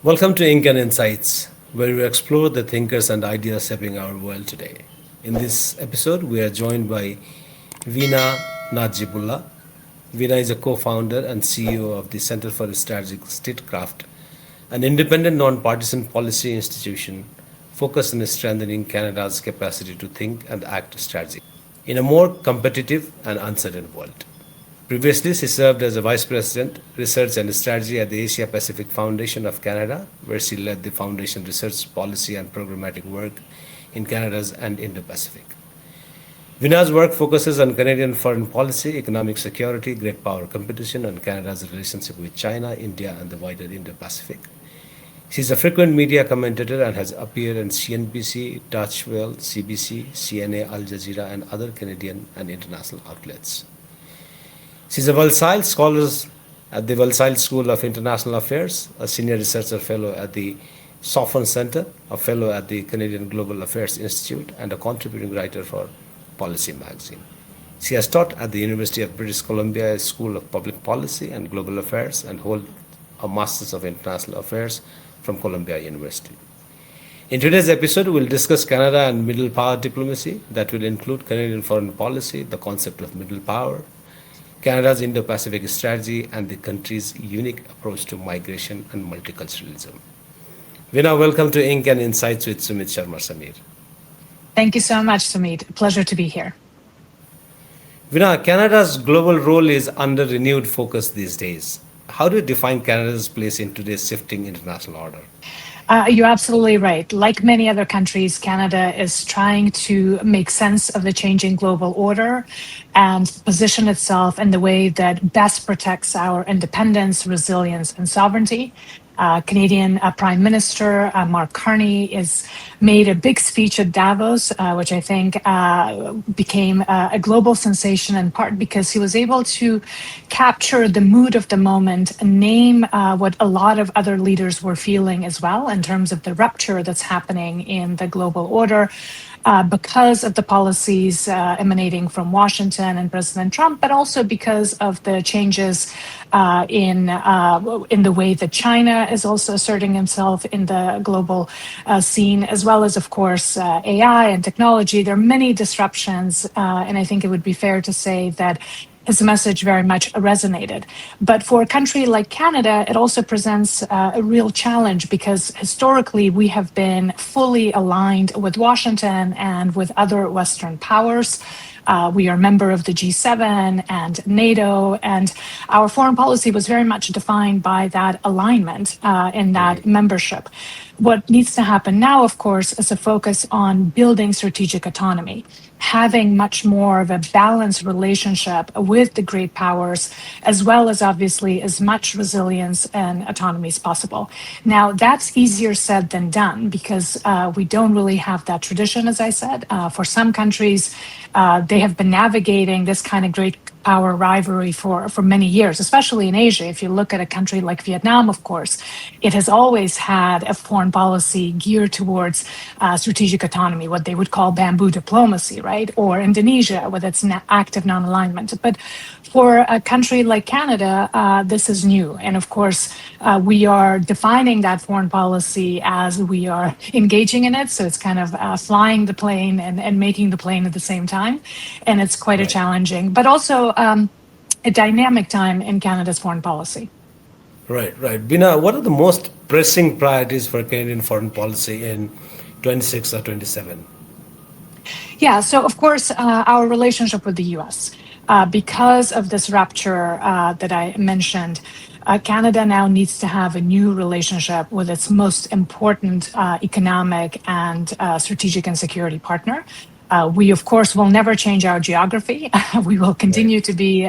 Welcome to Ink and Insights, where we explore the thinkers and ideas shaping our world today. In this episode, we are joined by Veena Najibullah. Veena is a co-founder and CEO of the Center for Strategic Statecraft, an independent non-partisan policy institution focused on strengthening Canada's capacity to think and act strategically in a more competitive and uncertain world. Previously, she served as a Vice President, Research and Strategy at the Asia-Pacific Foundation of Canada, where she led the Foundation research policy and programmatic work in Canada's and Indo-Pacific. Vina's work focuses on Canadian foreign policy, economic security, great power competition, and Canada's relationship with China, India, and the wider Indo-Pacific. She is a frequent media commentator and has appeared on CNBC, Deutsche Welle, CBC, CNA, Al Jazeera, and other Canadian and international outlets. She is a Walsall Scholar at the Walsall School of International Affairs, a Senior Researcher Fellow at the Soffen Center, a Fellow at the Canadian Global Affairs Institute, and a contributing writer for Policy magazine. She has taught at the University of British Columbia School of Public Policy and Global Affairs and holds a Masters of International Affairs from Columbia University. In today's episode, we'll discuss Canada and middle power diplomacy that will include Canadian foreign policy, the concept of middle power, Canada's Indo-Pacific strategy, and the country's unique approach to migration and multiculturalism. Veena, welcome to Ink and Insights with Sumit Sharma Samir. Thank you so much, Sumit. Pleasure to be here. Veena, Canada's global role is under renewed focus these days. How do you define Canada's place in today's shifting international order? You're absolutely right. Like many other countries, Canada is trying to make sense of the changing global order and position itself in the way that best protects our independence, resilience, and sovereignty. Canadian Prime Minister Mark Carney has made a big speech at Davos, which I think became a global sensation in part because he was able to capture the mood of the moment and name what a lot of other leaders were feeling as well in terms of the rupture that's happening in the global order. Because of the policies emanating from Washington and President Trump, but also because of the changes in the way that China is also asserting himself in the global scene, as well as, of course, AI and technology. There are many disruptions, and I think it would be fair to say that his message very much resonated. But for a country like Canada, it also presents a real challenge because historically we have been fully aligned with Washington and with other Western powers. We are a member of the G7 and NATO, and our foreign policy was very much defined by that alignment in that membership. What needs to happen now, of course, is a focus on building strategic autonomy, having much more of a balanced relationship with the great powers, as well as obviously as much resilience and autonomy as possible. Now, that's easier said than done because we don't really have that tradition, as I said. For some countries, they have been navigating this kind of great power rivalry for many years, especially in Asia. If you look at a country like Vietnam, of course, it has always had a foreign policy geared towards strategic autonomy, what they would call bamboo diplomacy, right? Or Indonesia with its active non-alignment. But for a country like Canada, this is new. And of course, we are defining that foreign policy as we are engaging in it. So it's kind of flying the plane and making the plane at the same time. And it's quite a challenging, but also a dynamic time in Canada's foreign policy. Right. Veena, what are the most pressing priorities for Canadian foreign policy in 26 or 27? Yeah, so of course, our relationship with the US. Because of this rupture that I mentioned, Canada now needs to have a new relationship with its most important economic and strategic and security partner. We, of course, will never change our geography. We will continue to be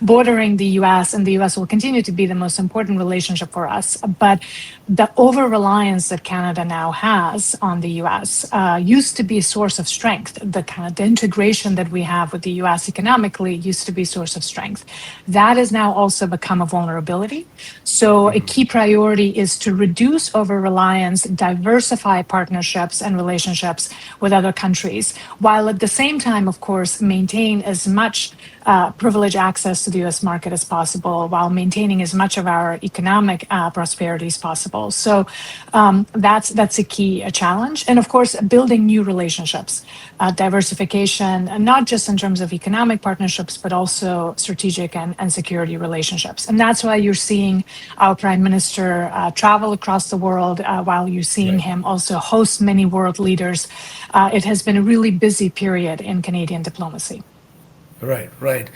bordering the US, and the US will continue to be the most important relationship for us. But the over-reliance that Canada now has on the US used to be a source of strength. The integration that we have with the US economically used to be a source of strength. That has now also become a vulnerability. So a key priority is to reduce over-reliance, diversify partnerships and relationships with other countries. while at the same time, of course, maintain as much privileged access to the US market as possible, while maintaining as much of our economic prosperity as possible. So that's a key challenge. And of course, building new relationships, diversification, not just in terms of economic partnerships, but also strategic and security relationships. And that's why you're seeing our prime minister travel across the world, while you're seeing Right. him also host many world leaders. It has been a really busy period in Canadian diplomacy. Right, right.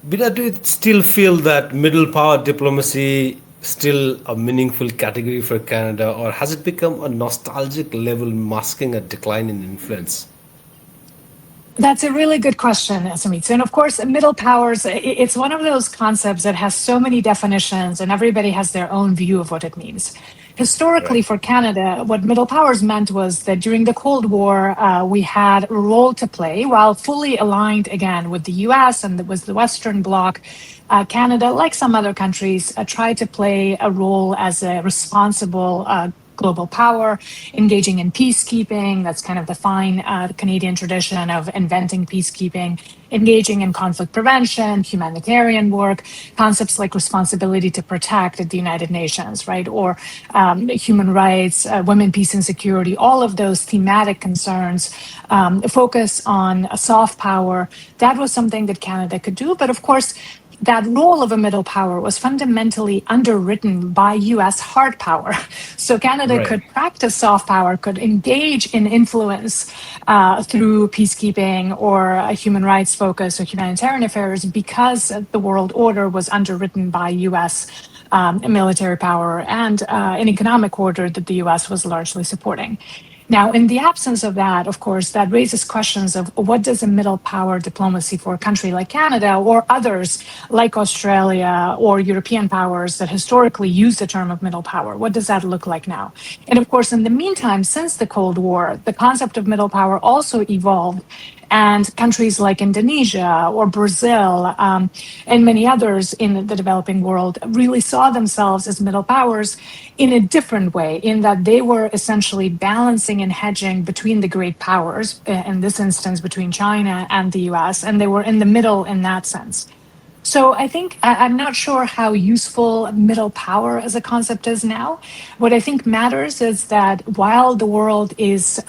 Bina, do you still feel that middle power diplomacy still a meaningful category for Canada, or has it become a nostalgic level masking a decline in influence? That's a really good question, Samit. And of course, middle powers, it's one of those concepts that has so many definitions and everybody has their own view of what it means. Historically, Right. for Canada, what middle powers meant was that during the Cold War, we had a role to play while fully aligned again with the US and with the Western Bloc. Canada, like some other countries, tried to play a role as a responsible global power, engaging in peacekeeping. That's kind of the fine Canadian tradition of inventing peacekeeping, engaging in conflict prevention, humanitarian work, concepts like responsibility to protect at the United Nations, right? Or human rights, women, peace, and security, all of those thematic concerns, focus on soft power. That was something that Canada could do. But of course, that role of a middle power was fundamentally underwritten by US hard power. So Canada Right. could practice soft power, could engage in influence through peacekeeping or a human rights focus or humanitarian affairs because the world order was underwritten by US military power and an economic order that the US was largely supporting. Now, in the absence of that, of course, that raises questions of what does a middle power diplomacy for a country like Canada or others like Australia or European powers that historically use the term of middle power, what does that look like now? And of course, in the meantime, since the Cold War, the concept of middle power also evolved. And countries like Indonesia or Brazil and many others in the developing world really saw themselves as middle powers in a different way, in that they were essentially balancing and hedging between the great powers, in this instance, between China and the US, and they were in the middle in that sense. So I think I'm not sure how useful middle power as a concept is now. What I think matters is that while the world is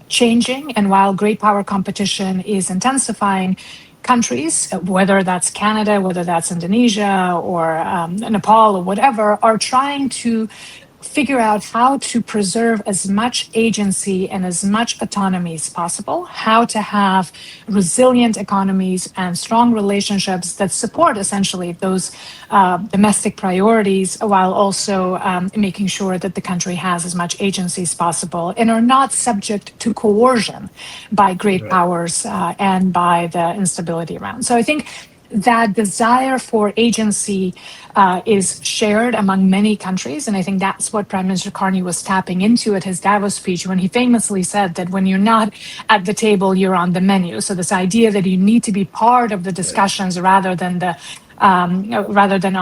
changing and while great power competition is intensifying, countries, whether that's Canada, whether that's Indonesia or Nepal or whatever, are trying to figure out how to preserve as much agency and as much autonomy as possible, how to have resilient economies and strong relationships that support essentially those domestic priorities while also making sure that the country has as much agency as possible and are not subject to coercion by great Right. powers and by the instability around. So I think that desire for agency is shared among many countries. And I think that's what Prime Minister Carney was tapping into at his Davos speech when he famously said that when you're not at the table, you're on the menu. So this idea that you need to be part of the Right. discussions rather than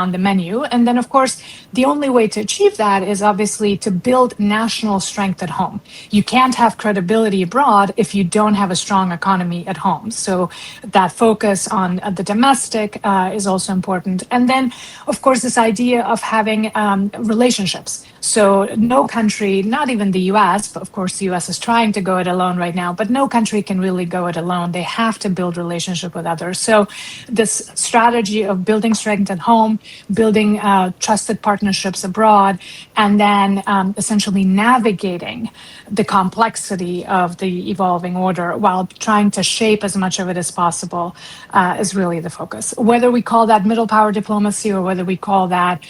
on the menu. And then, of course, the only way to achieve that is obviously to build national strength at home. You can't have credibility abroad if you don't have a strong economy at home. So that focus on the domestic is also important. And then, of course, this idea of having relationships. So no country, not even the US, but of course the US is trying to go it alone right now, but no country can really go it alone. They have to build relationship with others. So this strategy of building strength at home, building trusted partnerships abroad, and then essentially navigating the complexity of the evolving order while trying to shape as much of it as possible is really the focus. Whether we call that middle power diplomacy or whether we call that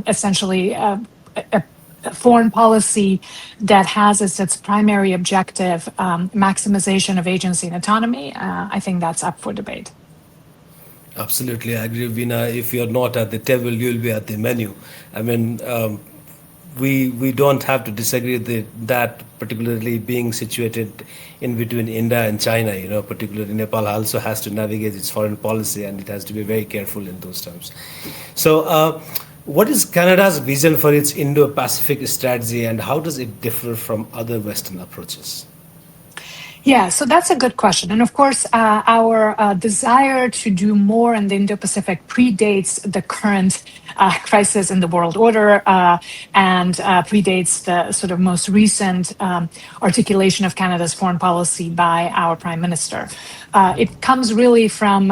essentially a foreign policy that has as its primary objective maximization of agency and autonomy, I think that's up for debate. Absolutely, I agree, Vina. If you're not at the table, you'll be at the menu. I mean, we don't have to disagree that particularly being situated in between India and China. Particularly Nepal also has to navigate its foreign policy, and it has to be very careful in those terms. So, what is Canada's vision for its Indo-Pacific strategy, and how does it differ from other Western approaches? Yeah, so that's a good question. And of course, our desire to do more in the Indo-Pacific predates the current crisis in the world order and predates the sort of most recent articulation of Canada's foreign policy by our Prime Minister. It comes really from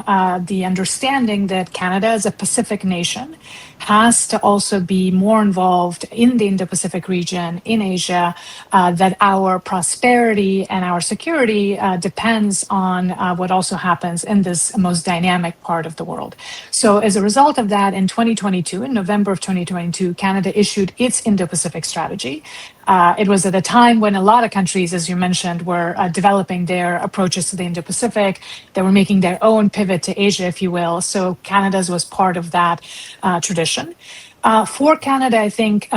the understanding that Canada, as a Pacific nation, has to also be more involved in the Indo-Pacific region, in Asia, that our prosperity and our security depends on what also happens in this most dynamic part of the world. So as a result of that, in 2022, in November of 2022, Canada issued its Indo-Pacific strategy. It was at a time when a lot of countries, as you mentioned, were developing their approaches to the Indo-Pacific. They were making their own pivot to Asia, if you will. So Canada's was part of that tradition. For Canada, I think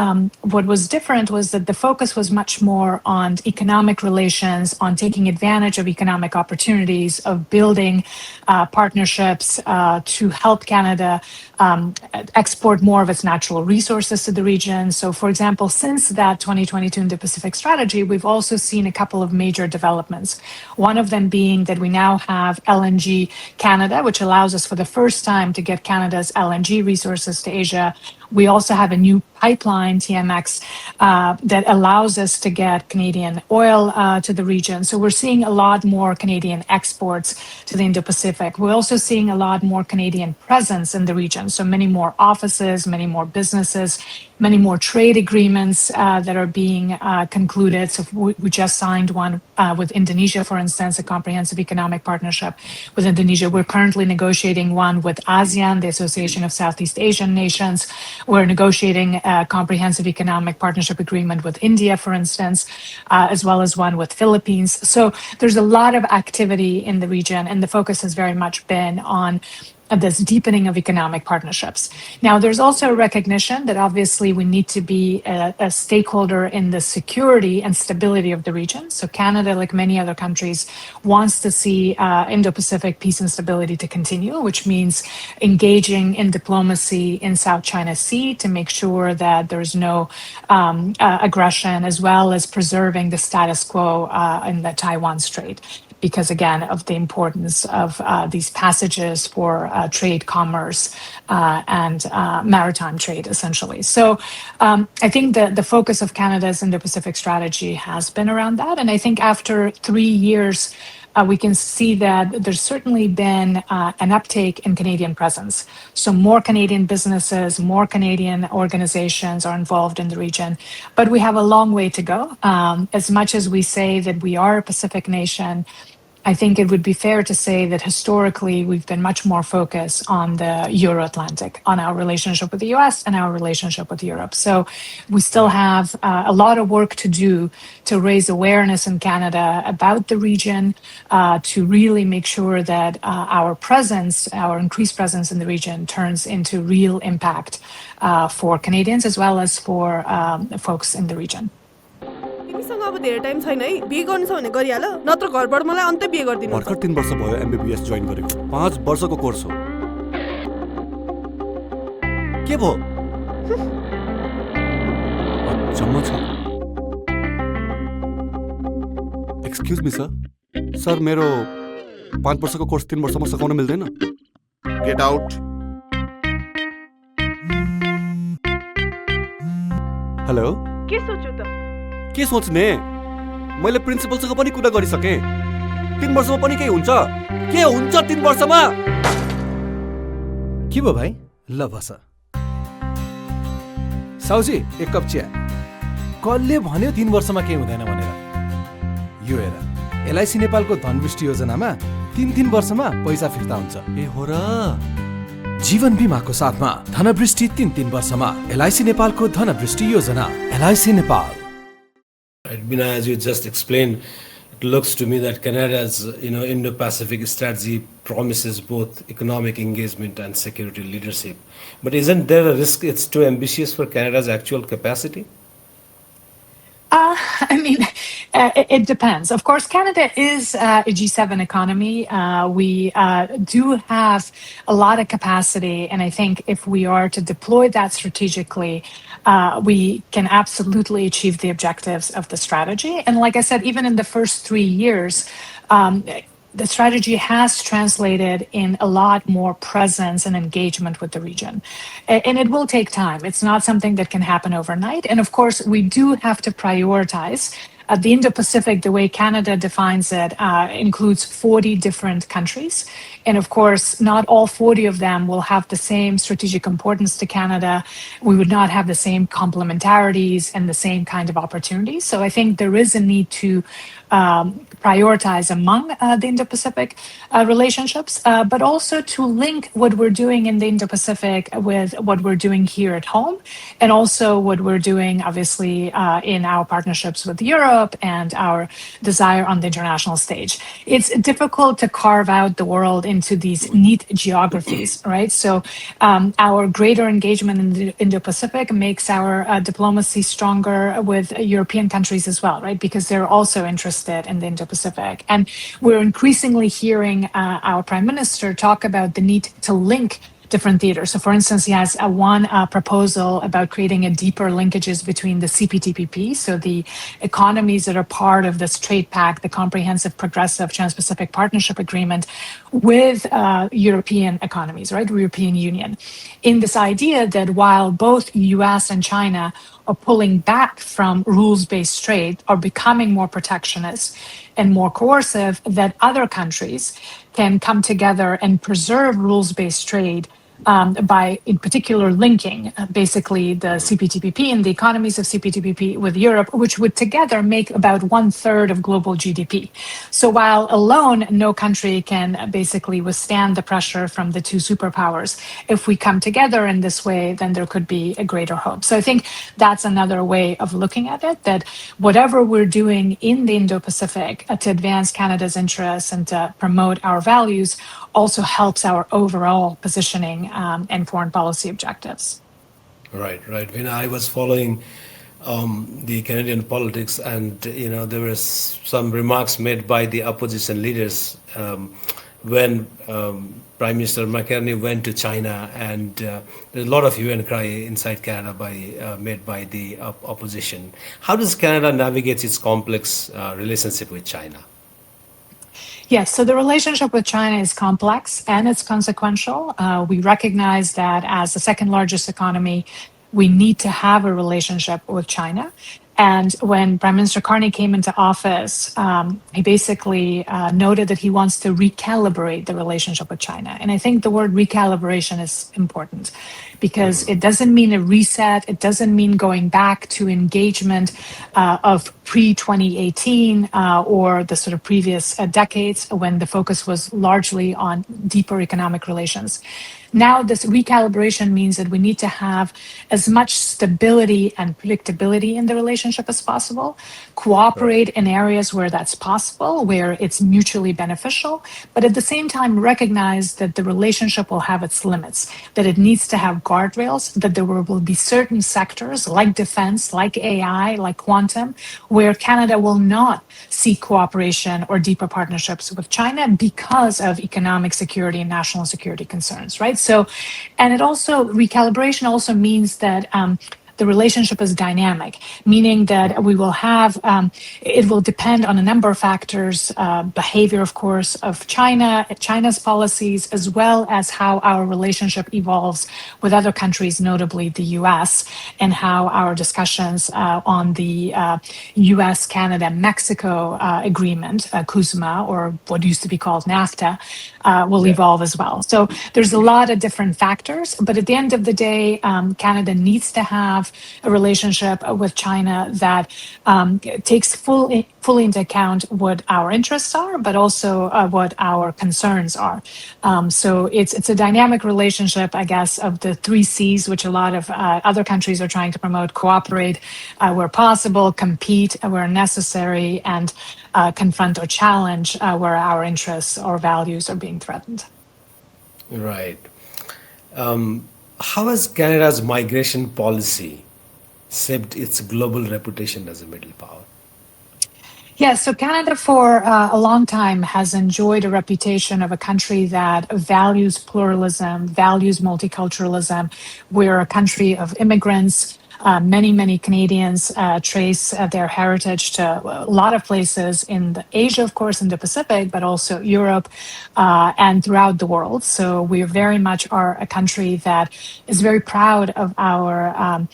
what was different was that the focus was much more on economic relations, on taking advantage of economic opportunities, of building partnerships to help Canada export more of its natural resources to the region. So, for example, since that 2022 Indo-Pacific strategy, we've also seen a couple of major developments. One of them being that we now have LNG Canada, which allows us for the first time to get Canada's LNG resources to Asia. We also have a new pipeline, TMX, that allows us to get Canadian oil to the region. So we're seeing a lot more Canadian exports to the Indo-Pacific. We're also seeing a lot more Canadian presence in the region. So many more offices, many more businesses, many more trade agreements that are being concluded. So we just signed one with Indonesia, for instance, a comprehensive economic partnership with Indonesia. We're currently negotiating one with ASEAN, the Association of Southeast Asian Nations. We're negotiating a comprehensive economic partnership agreement with India, for instance, as well as one with Philippines. So there's a lot of activity in the region, and the focus has very much been on this deepening of economic partnerships. Now, there's also a recognition that obviously we need to be a stakeholder in the security and stability of the region. So Canada, like many other countries, wants to see Indo-Pacific peace and stability to continue, which means engaging in diplomacy in South China Sea to make sure that there's no aggression, as well as preserving the status quo in the Taiwan Strait, because again of the importance of these passages for trade, commerce, and maritime trade, essentially. So I think the focus of Canada's Indo-Pacific strategy has been around that. And I think after 3 years, we can see that there's certainly been an uptake in Canadian presence. So more Canadian businesses, more Canadian organizations are involved in the region. But we have a long way to go. As much as we say that we are a Pacific nation, I think it would be fair to say that historically we've been much more focused on the Euro-Atlantic, on our relationship with the US and our relationship with Europe. So we still have a lot of work to do to raise awareness in Canada about the region, to really make sure that our presence, our increased presence in the region turns into real impact for Canadians as well as for folks in the region. तिमीसँग अब धेरै time छैन है बिहे गर्नु छ भने गरिहाल नत्र घरबाट मलाई अन्त्य बिहे गर्दिनु भर्खर 3 वर्ष भयो एमबीबीएस जोइन गरेको 5 वर्षको कोर्स हो के भो अचम्म छ एक्सक्युज मी सर मेरो 5 वर्षको कोर्स 3 वर्षमा सकाउन मिल्दैन गेट आउट हेलो के सोच्यौ त के सोच्ने मैले प्रिन्सिपलसँग पनि कुरा गरिसके 3 वर्षमा पनि के हुन्छ 3 वर्षमा के भयो भाइ ल बस साउजी एक कप चिया कसले भन्यो 3 वर्षमा केही हुँदैन भनेर यो हेर एलआईसी नेपालको धनवृष्टि योजनामा 3 वर्षमा पैसा फिर्ता हुन्छ ए हो र जीवन बीमाको साथमा धनवृष्टि 3 वर्षमा एलआईसी नेपालको धनवृष्टि योजना LIC Nepal Bina, as you just explained, it looks to me that Canada's Indo-Pacific strategy promises both economic engagement and security leadership. But isn't there a risk it's too ambitious for Canada's actual capacity? I mean, It depends. Of course, Canada is a G7 economy. We do have a lot of capacity. And I think if we are to deploy that strategically, we can absolutely achieve the objectives of the strategy. And like I said, even in the first 3 years, um, the strategy has translated in a lot more presence and engagement with the region. And it will take time. It's not something that can happen overnight. And of course, we do have to prioritize. The Indo-Pacific, the way Canada defines it, includes 40 different countries. And of course, not all 40 of them will have the same strategic importance to Canada. We would not have the same complementarities and the same kind of opportunities. So I think there is a need to prioritize among the Indo-Pacific relationships, but also to link what we're doing in the Indo-Pacific with what we're doing here at home, and also what we're doing, obviously, in our partnerships with Europe and our desire on the international stage. It's difficult to carve out the world into these neat geographies, right? So our greater engagement in the Indo-Pacific makes our diplomacy stronger with European countries as well, right? Because they're also interested in the Indo-Pacific. And we're increasingly hearing our prime minister talk about the need to link different theaters. So, for instance, he has one proposal about creating a deeper linkages between the CPTPP, so the economies that are part of this trade pact, the Comprehensive Progressive Trans-Pacific Partnership Agreement, with European economies, right? European Union, in this idea that while both U.S. and China are pulling back from rules-based trade, are becoming more protectionist and more coercive, that other countries can come together and preserve rules-based trade by, in particular, linking basically the CPTPP and the economies of CPTPP with Europe, which would together make about 1/3 of global GDP. So while alone, no country can basically withstand the pressure from the two superpowers, if we come together in this way, then there could be a greater hope. So I think that's another way of looking at it, that whatever we're doing in the Indo-Pacific to advance Canada's interests and to promote our values also helps our overall positioning and foreign policy objectives. Right, right. When I was following the Canadian politics, and there were some remarks made by the opposition leaders when Prime Minister McCartney went to China, and there's a lot of hue and cry inside Canada made by the opposition. How does Canada navigate its complex relationship with China? Yes, so the relationship with China is complex and it's consequential. We recognize that as the second largest economy, we need to have a relationship with China. And when Prime Minister Carney came into office, he basically noted that he wants to recalibrate the relationship with China. And I think the word recalibration is important because it doesn't mean a reset. It doesn't mean going back to engagement of pre-2018 or the sort of previous decades when the focus was largely on deeper economic relations. Now, this recalibration means that we need to have as much stability and predictability in the relationship as possible, cooperate in areas where that's possible, where it's mutually beneficial, but at the same time recognize that the relationship will have its limits, that it needs to have guardrails, that there will be certain sectors like defense, like AI, like quantum, where Canada will not seek cooperation or deeper partnerships with China because of economic security and national security concerns, right? So, and it also, recalibration also means that the relationship is dynamic, meaning that we will have, it will depend on a number of factors, behavior, of course, of China, China's policies, as well as how our relationship evolves with other countries, notably the US, and how our discussions on the US-Canada-Mexico agreement, CUSMA, or what used to be called NAFTA, will evolve as well. So there's a lot of different factors, but at the end of the day, Canada needs to have a relationship with China that takes fully into account what our interests are, but also what our concerns are. So it's a dynamic relationship, I guess, of the three C's, which a lot of other countries are trying to promote: cooperate where possible, compete where necessary, and confront or challenge where our interests or values are being threatened. Right. How has Canada's migration policy shaped its global reputation as a middle power? Yeah, so Canada for a long time has enjoyed a reputation of a country that values pluralism, values multiculturalism. We're a country of immigrants. Many Canadians trace their heritage to a lot of places in Asia, of course, in the Pacific, but also Europe and throughout the world. So we very much are a country that is very proud of our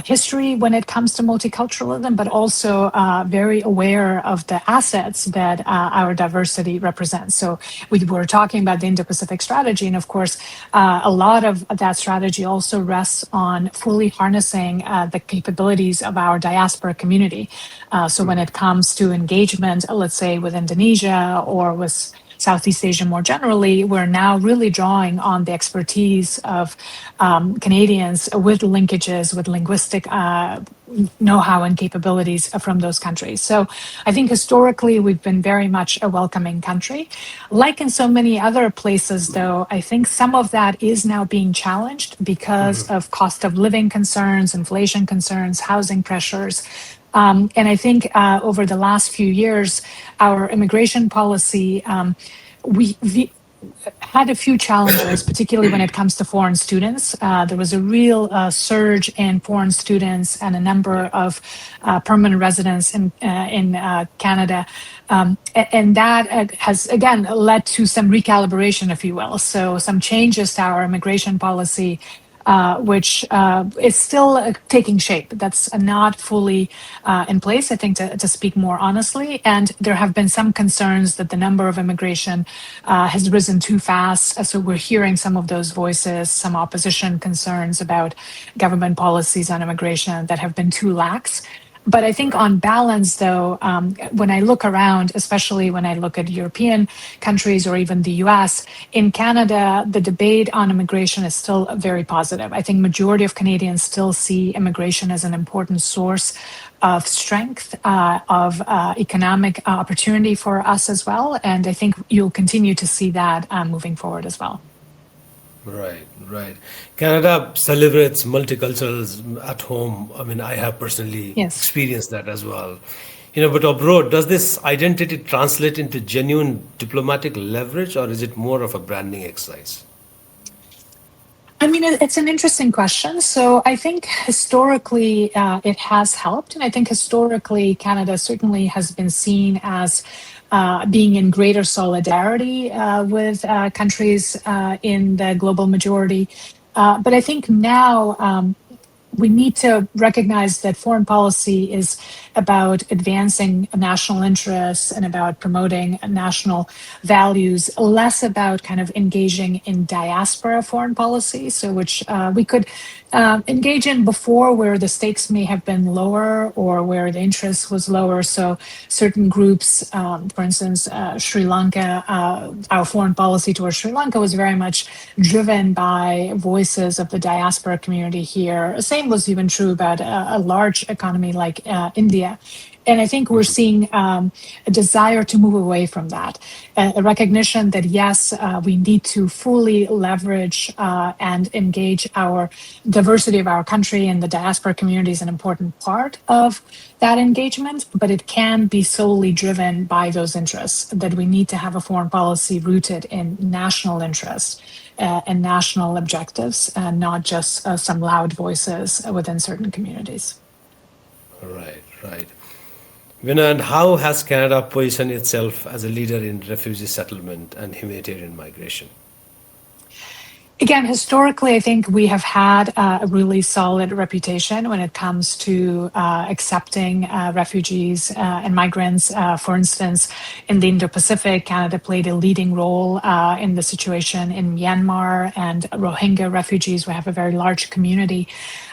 history when it comes to multiculturalism, but also very aware of the assets that our diversity represents. So we were talking about the Indo-Pacific strategy, and of course, a lot of that strategy also rests on fully harnessing the capabilities of our diaspora community. So when it comes to engagement, let's say with Indonesia or with Southeast Asia more generally, we're now really drawing on the expertise of Canadians with linkages, with linguistic know-how and capabilities from those countries. So I think historically we've been very much a welcoming country. Like in so many other places, though, I think some of that is now being challenged because of cost of living concerns, inflation concerns, housing pressures. And I think over the last few years, our immigration policy, we had a few challenges, particularly when it comes to foreign students. There was a real surge in foreign students and a number of permanent residents in Canada. And that has, again, led to some recalibration, if you will. So some changes to our immigration policy which is still taking shape. That's not fully in place, I think, to speak more honestly. And there have been some concerns that the number of immigration has risen too fast. So we're hearing some of those voices, some opposition concerns about government policies on immigration that have been too lax. But I think on balance, though, when I look around, especially when I look at European countries or even the US, in Canada, the debate on immigration is still very positive. I think majority of Canadians still see immigration as an important source of strength, of economic opportunity for us as well. And I think you'll continue to see that moving forward as well. Right, right. Canada celebrates multiculturalism at home. I mean, I have personally Yes. experienced that as well. But abroad, does this identity translate into genuine diplomatic leverage, or is it more of a branding exercise? I mean, it's an interesting question. So I think historically it has helped. And I think historically Canada certainly has been seen as being in greater solidarity with countries in the global majority. But I think now we need to recognize that foreign policy is about advancing national interests and about promoting national values, less about kind of engaging in diaspora foreign policy, so which we could engage in before, where the stakes may have been lower or where the interest was lower. So certain groups, for instance, Sri Lanka, our foreign policy towards Sri Lanka was very much driven by voices of the diaspora community here. Same was even true about a large economy like India. And I think we're seeing a desire to move away from that, a recognition that, yes, we need to fully leverage and engage our diversity of our country, and the diaspora community is an important part of that engagement, but it can be solely driven by those interests, that we need to have a foreign policy rooted in national interests and national objectives, and not just some loud voices within certain communities. Right, right. Vinay, and how has Canada positioned itself as a leader in refugee settlement and humanitarian migration? Again, historically, I think we have had a really solid reputation when it comes to accepting refugees and migrants. For instance, in the Indo-Pacific, Canada played a leading role in the situation in Myanmar and Rohingya refugees. We have a very large community.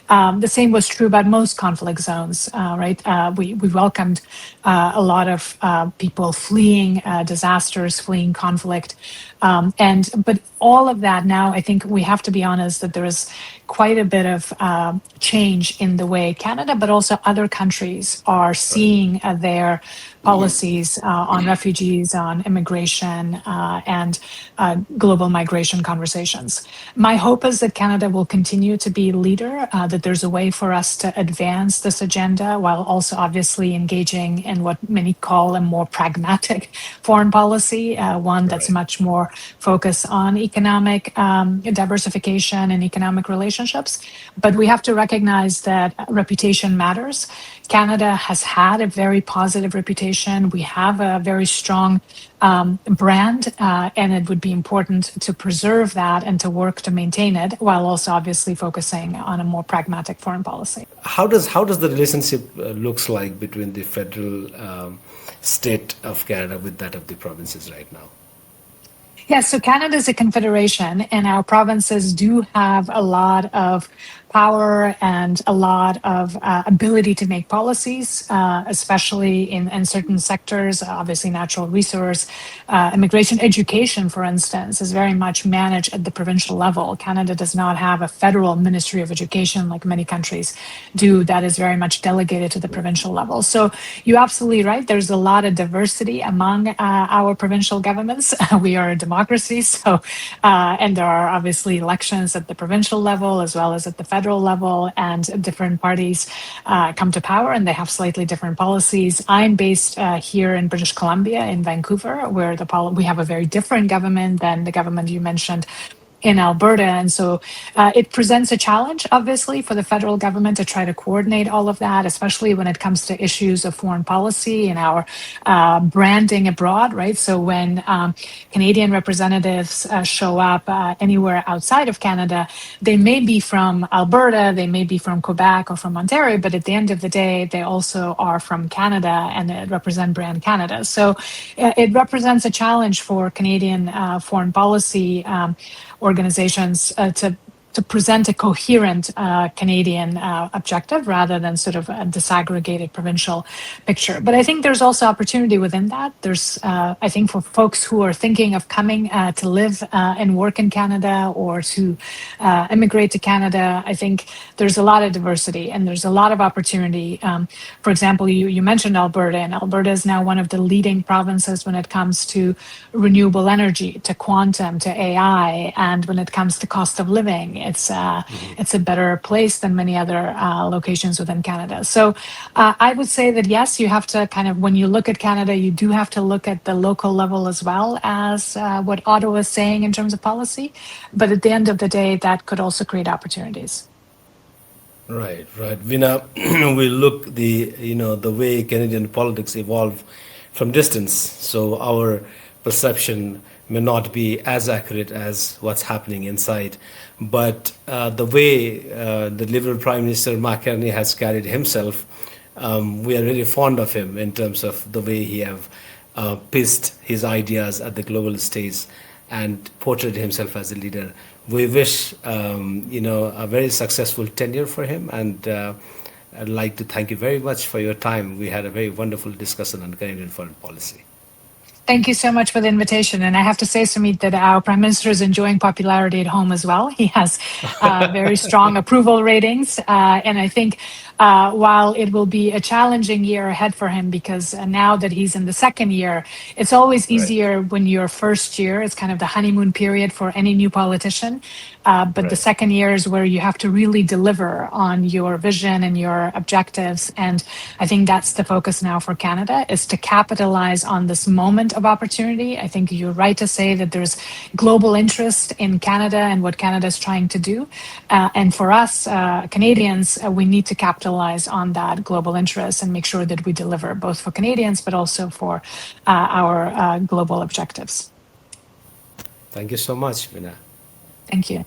The same was true about most conflict zones, right? We welcomed a lot of people fleeing disasters, fleeing conflict. But all of that now, I think we have to be honest that there is quite a bit of change in the way Canada, but also other countries are seeing their policies on refugees, on immigration, and global migration conversations. My hope is that Canada will continue to be a leader, that there's a way for us to advance this agenda while also obviously engaging in what many call a more pragmatic foreign policy, one that's much more focused on economic diversification and economic relationships. But we have to recognize that reputation matters. Canada has had a very positive reputation. We have a very strong brand, and it would be important to preserve that and to work to maintain it, while also obviously focusing on a more pragmatic foreign policy. How does the relationship looks like between the federal state of Canada with that of the provinces right now? Yes, so Canada is a confederation, and our provinces do have a lot of power and a lot of ability to make policies, especially in certain sectors. Obviously, natural resource, immigration, education, for instance, is very much managed at the provincial level. Canada does not have a federal Ministry of Education like many countries do. That is very much delegated to the provincial level. So you're absolutely right. There's a lot of diversity among our provincial governments. We are a democracy, so and there are obviously elections at the provincial level as well as at the federal level, and different parties come to power and they have slightly different policies. I'm based here in British Columbia, in Vancouver, where we have a very different government than the government you mentioned in Alberta. And so it presents a challenge, obviously, for the federal government to try to coordinate all of that, especially when it comes to issues of foreign policy and our branding abroad, right? So when Canadian representatives show up anywhere outside of Canada, they may be from Alberta, they may be from Quebec or from Ontario, but at the end of the day, they also are from Canada and represent brand Canada. So it represents a challenge for Canadian foreign policy organizations to present a coherent Canadian objective rather than sort of a disaggregated provincial picture. But I think there's also opportunity within that. There's, I think, for folks who are thinking of coming to live and work in Canada or to immigrate to Canada, I think there's a lot of diversity and there's a lot of opportunity. For example, you mentioned Alberta, and Alberta is now one of the leading provinces when it comes to renewable energy, to quantum, to AI, and when it comes to cost of living. It's a better place than many other locations within Canada. So I would say that yes, you have to kind of, when you look at Canada, you do have to look at the local level as well as what Ottawa is saying in terms of policy. But at the end of the day, that could also create opportunities. Right. Veena, we look the way Canadian politics evolve from distance. So our perception may not be as accurate as what's happening inside. But the way the Liberal Prime Minister Mark Carney has carried himself, we are really fond of him in terms of the way he have pitched his ideas at the global stage and portrayed himself as a leader. We wish a very successful tenure for him, and I'd like to thank you very much for your time. We had a very wonderful discussion on Canadian foreign policy. Thank you so much for the invitation. And I have to say, Sumit, that our Prime Minister is enjoying popularity at home as well. He has very strong approval ratings. And I think while it will be a challenging year ahead for him, because now that he's in the second year, it's always easier when you're first year. It's kind of the honeymoon period for any new politician. But the second year is where you have to really deliver on your vision and your objectives. And I think that's the focus now for Canada, is to capitalize on this moment of opportunity. I think you're right to say that there's global interest in Canada and what Canada is trying to do. And for us, Canadians, we need to capitalize on that global interest and make sure that we deliver both for Canadians, but also for our global objectives. Thank you so much, Veena. Thank you.